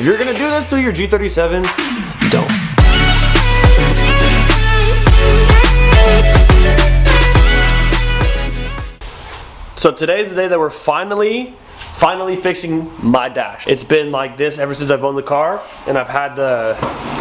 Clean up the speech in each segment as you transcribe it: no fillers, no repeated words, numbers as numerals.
If you're gonna do this to your G37, don't. So today's the day that we're finally fixing my dash. It's been like this ever since I've owned the car, and I've had the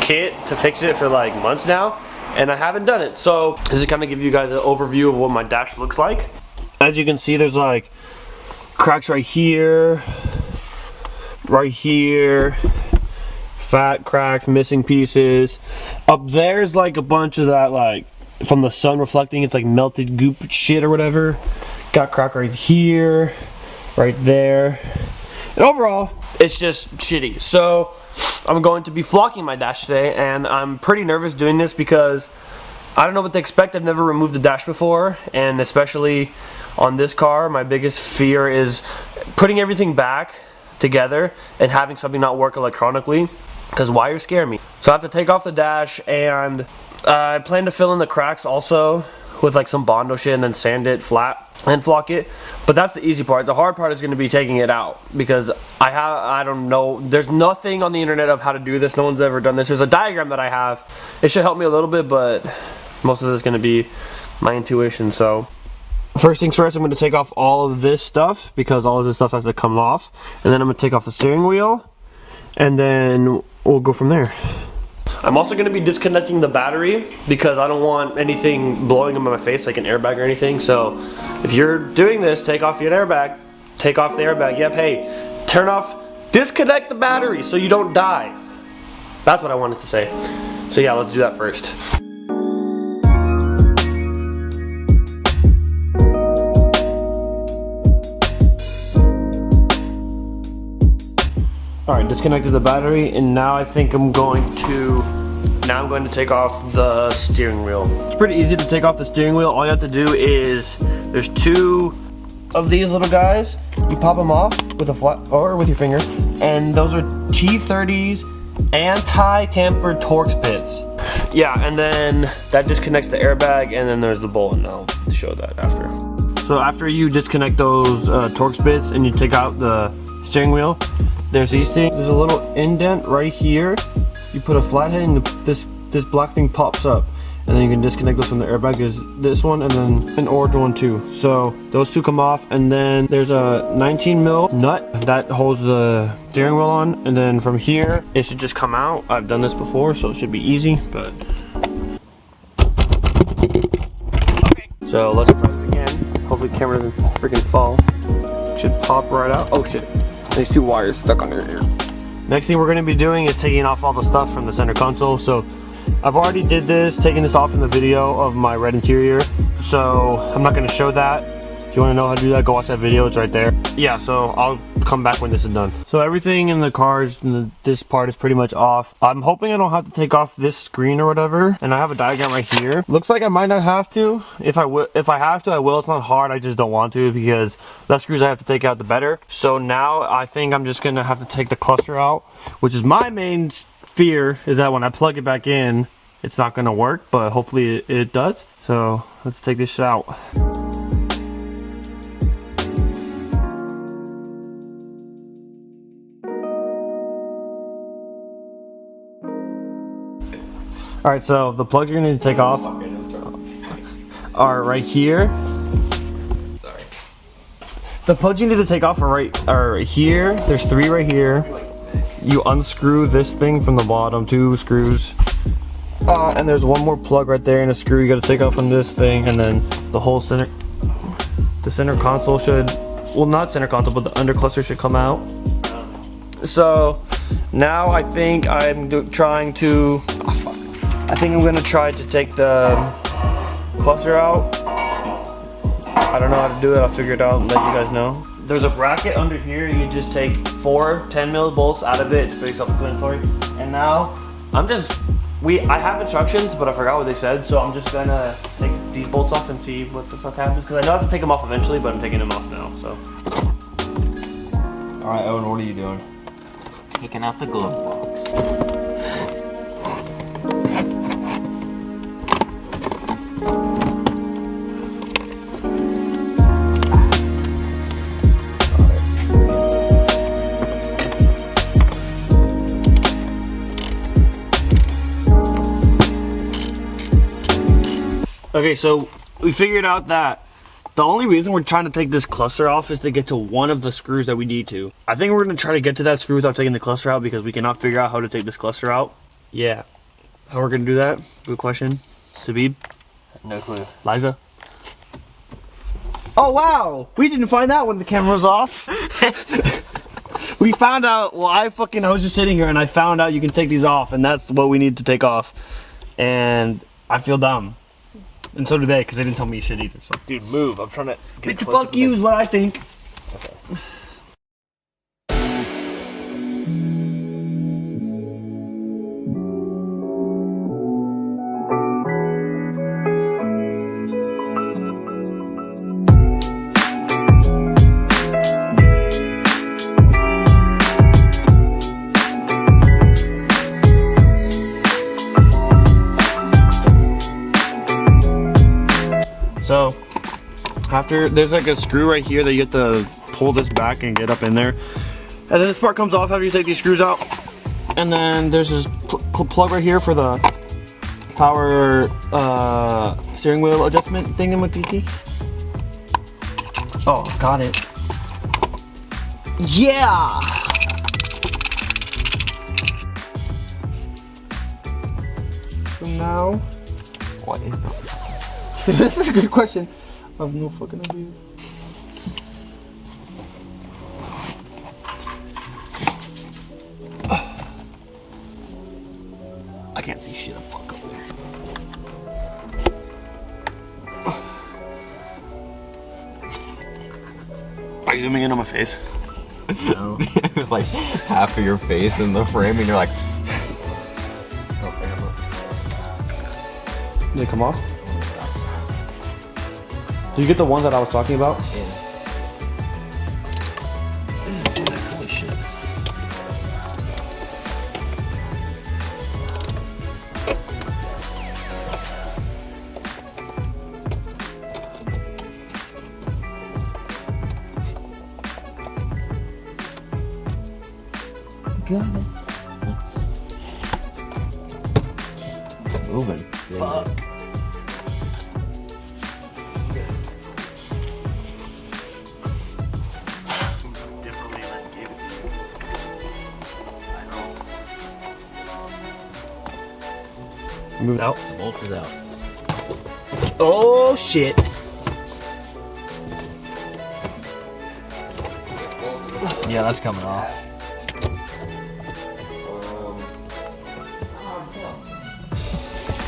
kit to fix it for like months now, and I haven't done it. So this is kind of give you guys an overview of what my dash looks like. As you can see, there's like cracks right here, fat cracks, missing pieces. Up there's like a bunch of that, like from the sun reflecting, it's like melted goop shit or whatever. Got crack right here, right there, and overall it's just shitty. So I'm going to be flocking my dash today, and I'm pretty nervous doing this because I don't know what to expect. I've never removed the dash before, and especially on this car, my biggest fear is putting everything back together and having something not work electronically, because wires scare me. So I have to take off the dash, and I plan to fill in the cracks also with like some Bondo shit and then sand it flat and flock it. But that's the easy part. The hard part is going to be taking it out, because I don't know, there's nothing on the internet of how to do this. No one's ever done this. There's a diagram that I have. It should help me a little bit, but most of this is going to be my intuition. So first things first, I'm going to take off all of this stuff, because all of this stuff has to come off, and then I'm going to take off the steering wheel, and then we'll go from there. I'm also going to be disconnecting the battery, because I don't want anything blowing up in my face, like an airbag or anything. So if you're doing this, take off your airbag, take off the airbag. Yep, hey, turn off, disconnect the battery so you don't die. That's what I wanted to say. So yeah, let's do that first. Alright, disconnected the battery, and now I think I'm going to take off the steering wheel. It's pretty easy to take off the steering wheel. All you have to do is, there's two of these little guys. You pop them off with a flat, or with your finger, and those are T30's anti-tamper Torx bits. Yeah, and then that disconnects the airbag, and then there's the bolt, and I'll show that after. So after you disconnect those Torx bits and you take out the steering wheel, there's these things. There's a little indent right here. You put a flathead and this black thing pops up, and then you can disconnect those from the airbag. There's this one and then an orange one too. So those two come off, and then there's a 19 mil nut that holds the steering wheel on, and then from here it should just come out. I've done this before, so it should be easy. But okay, so let's try this again. Hopefully the camera doesn't freaking fall. Should pop right out. Oh shit. These two wires stuck under here. Next thing we're going to be doing is taking off all the stuff from the center console. So I've already did this, taking this off in the video of my red interior, so I'm not going to show that. If you want to know how to do that, go watch that video, it's right there. Yeah, so I'll come back when this is done. So everything in the cars, this part is pretty much off. I'm hoping I don't have to take off this screen or whatever, and I have a diagram right here. Looks like I might not have to. If I have to, I will. It's not hard, I just don't want to, because less screws I have to take out, the better. So now I think I'm just gonna have to take the cluster out, which is my main fear, is that when I plug it back in, it's not gonna work, but hopefully it does. So let's take this out. Alright, so the plugs you're going to need to take off are right here. Sorry. The plugs you need to take off are right here. There's three right here. You unscrew this thing from the bottom, two screws. And there's one more plug right there and a screw you got to take off on this thing, and then the whole center console should, well, not center console, but the under cluster should come out. So now I think I'm trying to, I think I'm gonna try to take the cluster out. I don't know how to do it. I'll figure it out and let you guys know. There's a bracket under here. You just take 4 10mm bolts out of it. It's pretty self-explanatory. And now I have instructions, but I forgot what they said. So I'm just gonna take these bolts off and see what the fuck happens. Because I know I have to take them off eventually, but I'm taking them off now. So. All right, Owen, what are you doing? Taking out the glove box. Okay, so we figured out that the only reason we're trying to take this cluster off is to get to one of the screws that we need to. I think we're going to try to get to that screw without taking the cluster out because we cannot figure out how to take this cluster out. Yeah. How we're going to do that? Good question. Sabib? No clue. Liza? Oh, wow. We didn't find out when the camera was off. We found out, well, I was just sitting here and I found out you can take these off and that's what we need to take off. And I feel dumb. And so do they, because they didn't tell me shit either. So. Dude, move. I'm trying to get Bitch, fuck you is what I think. Okay. So, after, there's like a screw right here that you have to pull this back and get up in there. And then this part comes off after you take these screws out. And then there's this plug right here for the power steering wheel adjustment thingamatiki. Oh, got it. Yeah! So now... What is that? That's a good question. I have no fucking idea. I can't see shit. I'm fuck up there. Are you zooming in on my face? No. It was like half of your face in the frame and you're like... Did it come off? Did you get the one that I was talking about? Yeah. Holy shit. Got it. Moving. Fuck. Move out. The bolt is out. Oh shit. Yeah, that's coming off.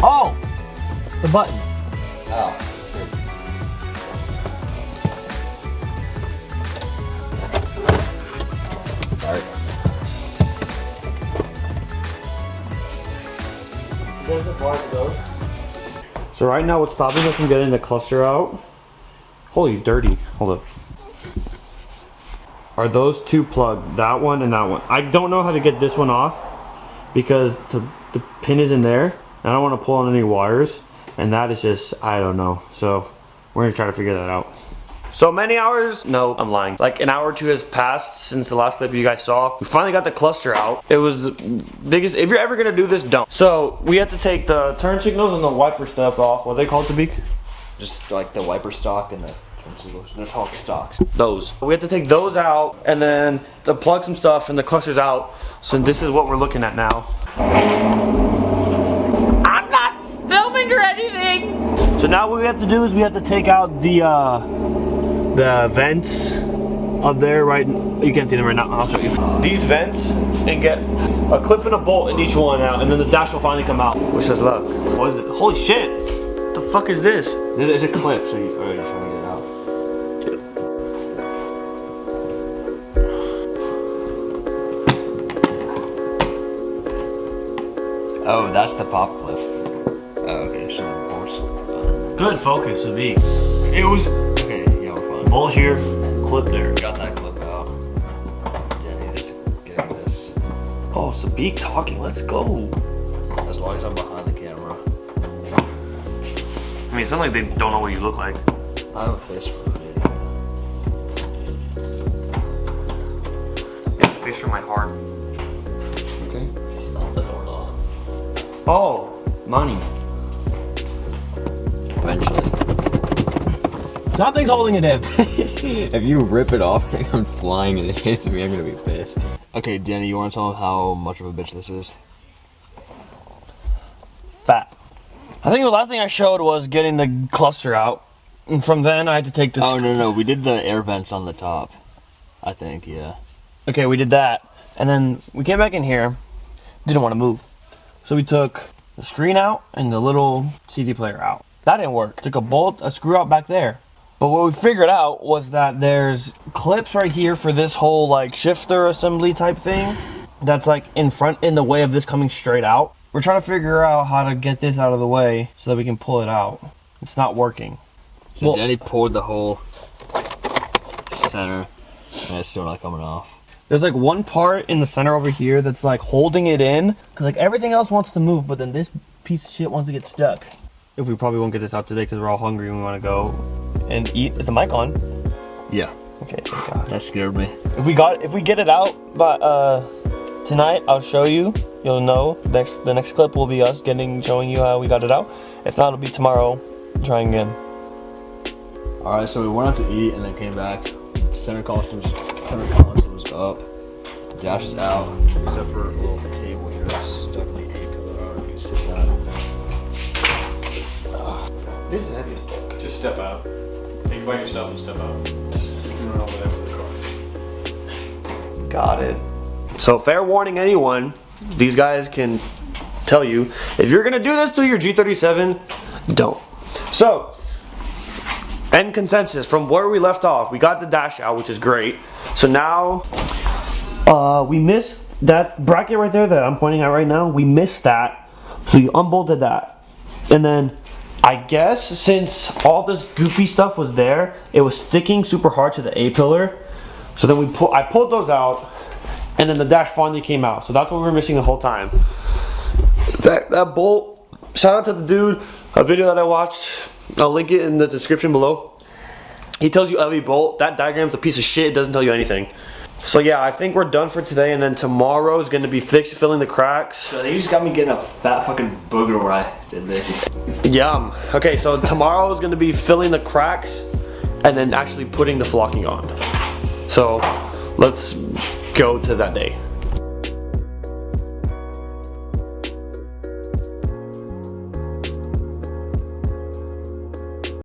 Oh! The button. Oh. Sorry. So right now what's stopping us from getting the cluster out? Holy dirty. Hold up. Are those two plugged? That one and that one. I don't know how to get this one off because the pin is in there. I don't want to pull on any wires. And that is just, I don't know. So we're going to try to figure that out. So many hours, no, I'm lying. Like an hour or two has passed since the last clip you guys saw. We finally got the cluster out. It was the biggest, if you're ever gonna do this, don't. So we had to take the turn signals and the wiper stuff off. What are they called, Sabik? Just like the wiper stock and the they're called stocks. Those. We had to take those out and then to plug some stuff and the cluster's out. So this is what we're looking at now. I'm not filming or anything. So now what we have to do is we have to take out the vents up there, right? You can't see them right now. I'll show you. These vents and get a clip and a bolt in each one out, and then the dash will finally come out. Wish us luck. What is it? Holy shit! What the fuck is this? It's a clip, so you're trying to get it out. Oh, that's the pop clip. Oh, okay, so of course. Good focus, Sabik. It was Okay, yeah, we're fine. bolt here, clip there. Got that clip out. Denny's getting this. Oh, Sabik talking. Let's go. As long as I'm behind the camera. I mean, it's not like they don't know what you look like. I have a face for a video. Yeah, face from my heart. Okay. Stop the door off. Oh, money. Bench Something's holding it in. If you rip it off and it comes flying and it hits me, I'm gonna be pissed. Okay, Danny, you wanna tell them how much of a bitch this is? Fat. I think the last thing I showed was getting the cluster out. And from then I had to take this. Oh, no, we did the air vents on the top. I think, yeah. Okay, we did that. And then we came back in here. Didn't want to move. So we took the screen out and the little CD player out. That didn't work. Took a screw out back there. But what we figured out was that there's clips right here for this whole like shifter assembly type thing. That's like in the way of this coming straight out. We're trying to figure out how to get this out of the way so that we can pull it out. It's not working. So Danny pulled the whole center and it's still not coming off. There's like one part in the center over here that's like holding it in because like everything else wants to move, but then this piece of shit wants to get stuck. If we probably won't get this out today because we're all hungry and we want to go and eat. Is the mic on? Yeah. Okay, thank God. That scared me. If we get it out by tonight, I'll show you. You'll know. The next clip will be us showing you how we got it out. If not, it'll be tomorrow. Trying again. All right, so we went out to eat and then came back. Center console was up. Dash is out, except for a little cable here that's stuck in the A pillar. I don't know if you can see that. This is heavy as fuck. Just step out. Think by yourself and step out. You can run over there with the car. Got it. So fair warning, anyone. These guys can tell you if you're gonna do this to your G37, don't. So. End consensus from where we left off. We got the dash out, which is great. So now, we missed that bracket right there that I'm pointing at right now. We missed that, so you unbolted that, and then I guess since all this goopy stuff was there, it was sticking super hard to the A pillar. So then I pulled those out, and then the dash finally came out. So that's what we were missing the whole time. That bolt. Shout out to the dude. A video that I watched. I'll link it in the description below. He tells you every bolt. That diagram's a piece of shit. It doesn't tell you anything. So yeah, I think we're done for today, and then tomorrow is going to be filling the cracks. So they just got me getting a fat fucking booger when I did this. Yum. Okay, so tomorrow is going to be filling the cracks and then actually putting the flocking on. So let's go to that day.